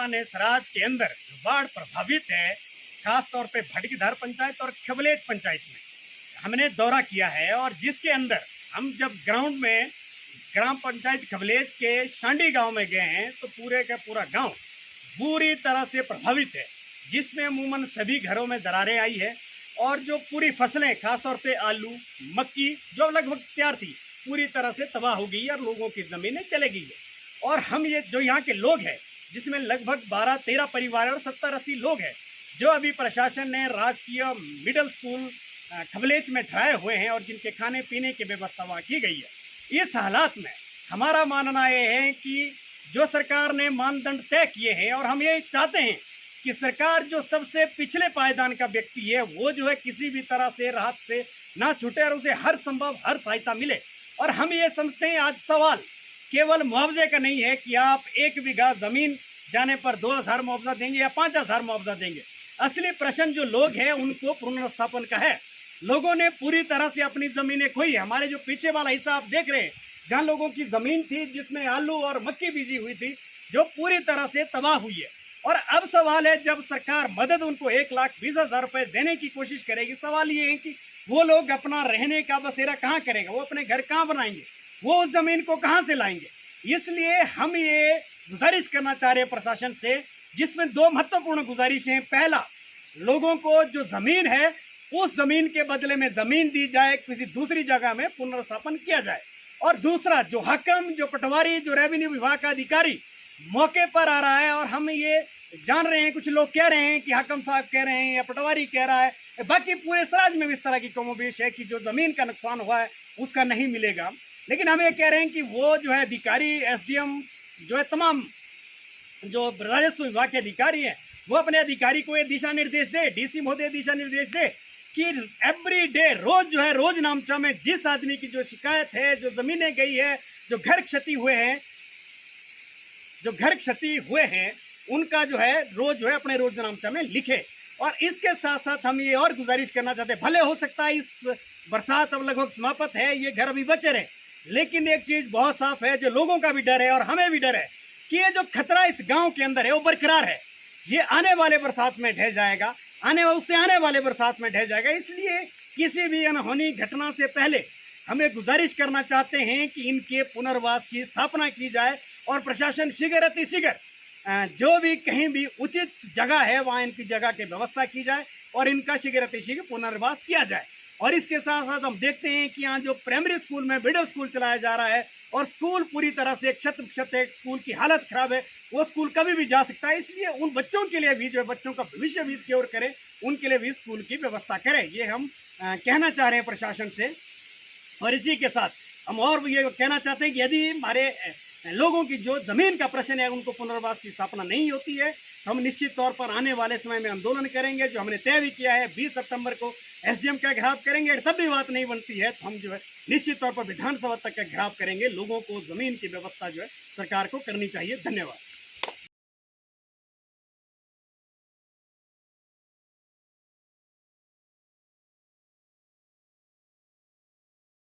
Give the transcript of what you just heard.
नेसराज के अंदर बाढ़ प्रभावित है, खास तौर पे भटकीधार पंचायत और खबलेज पंचायत में हमने दौरा किया है। और जिसके अंदर हम जब ग्राउंड में ग्राम पंचायत खबलेज के शांडी गांव में गए हैं तो पूरे का पूरा गांव बुरी तरह से प्रभावित है, जिसमें अमूमन सभी घरों में दरारें आई है और जो पूरी फसलें खासतौर पे आलू मक्की जो लगभग तैयार थी पूरी तरह से तबाह हो गई और लोगों की ज़मीनें चले गई है। और हम ये जो यहाँ के लोग हैं जिसमें लगभग 12-13 परिवार और 70-80 लोग हैं जो अभी प्रशासन ने राजकीय मिडिल स्कूल खबलेज में ठहराए हुए हैं और जिनके खाने पीने की व्यवस्था वहाँ की गई है। इस हालात में हमारा मानना ये है कि जो सरकार ने मानदंड तय किए हैं और हम ये चाहते हैं कि सरकार जो सबसे पिछले पायदान का व्यक्ति है वो जो है किसी भी तरह से राहत से ना छूटे और उसे हर संभव हर सहायता मिले। और हम ये समझते हैं आज सवाल केवल मुआवजे का नहीं है कि आप 1 बीघा जमीन जाने पर 2000 मुआवजा देंगे या 5000 मुआवजा देंगे। असली प्रश्न जो लोग हैं उनको पुनर्स्थापन का है। लोगों ने पूरी तरह से अपनी जमीनें खोई। हमारे जो पीछे वाला हिस्सा आप देख रहे हैं जहाँ लोगों की जमीन थी जिसमें आलू और मक्की बीजी हुई थी जो पूरी तरह से तबाह हुई है। और अब सवाल है जब सरकार मदद उनको 1,20,000 रुपए देने की कोशिश करेगी, सवाल ये है कि वो लोग अपना रहने का बसेरा कहाँ करेंगे, वो अपने घर कहाँ बनाएंगे, वो उस जमीन को कहाँ से लाएंगे। इसलिए हम ये गुजारिश करना चाह रहे हैं प्रशासन से, जिसमें 2 महत्वपूर्ण गुजारिश हैं। पहला, लोगों को जो जमीन है उस जमीन के बदले में जमीन दी जाए, किसी दूसरी जगह में पुनर्स्थापन किया जाए। और दूसरा, जो हकम जो पटवारी जो रेवेन्यू विभाग का अधिकारी मौके पर आ रहा है और हम ये जान रहे हैं कुछ लोग कह रहे हैं कि हकम साहब कह रहे हैं या पटवारी कह रहा है, बाकी पूरे सराज में इस तरह की कमोबेश है कि जो जमीन का नुकसान हुआ है उसका नहीं मिलेगा। लेकिन हम ये कह रहे हैं कि वो जो है अधिकारी एसडीएम जो है तमाम जो राजस्व विभाग के अधिकारी हैं वो अपने अधिकारी को ये दिशा निर्देश दे, डीसी महोदय दिशा निर्देश दे कि एवरी डे रोज जो है रोज नामचा में जिस आदमी की जो शिकायत है, जो जमीनें गई है, जो घर क्षति हुए हैं उनका जो है रोज अपने रोज नामचा में लिखे। और इसके साथ साथ हम ये और गुजारिश करना चाहते हैं, भले हो सकता है इस बरसात अब लगभग समाप्त है, ये घर अभी बचे रहे, लेकिन एक चीज बहुत साफ है जो लोगों का भी डर है और हमें भी डर है कि ये जो खतरा इस गांव के अंदर है वो बरकरार है। ये आने वाले बरसात में ढह जाएगा, उससे आने वाले बरसात में ढह जाएगा। इसलिए किसी भी अनहोनी घटना से पहले हमें गुजारिश करना चाहते हैं कि इनके पुनर्वास की स्थापना की जाए और प्रशासन शीघ्र जो भी कहीं भी उचित जगह है वहाँ इनकी जगह की व्यवस्था की जाए और इनका शीघ्र पुनर्वास किया जाए। और इसके साथ साथ हम देखते हैं कि यहाँ जो प्राइमरी स्कूल में मिडिल स्कूल चलाया जा रहा है और स्कूल पूरी तरह से शत स्कूल की हालत खराब है, वो स्कूल कभी भी जा सकता है। इसलिए उन बच्चों के लिए भी जो बच्चों का भविष्य भी सिक्योर करें, उनके लिए भी स्कूल की व्यवस्था करें, ये हम कहना चाह रहे हैं प्रशासन से। और इसी के साथ हम और ये कहना चाहते हैं कि यदि हमारे लोगों की जो जमीन का प्रश्न है उनको पुनर्वास की स्थापना नहीं होती है तो हम निश्चित तौर पर आने वाले समय में आंदोलन करेंगे, जो हमने तय भी किया है 20 सितंबर को एसडीएम का घेराव करेंगे। तब भी बात नहीं बनती है तो हम जो है निश्चित तौर पर विधानसभा तक का घेराव करेंगे। लोगों को जमीन की व्यवस्था जो है सरकार को करनी चाहिए। धन्यवाद।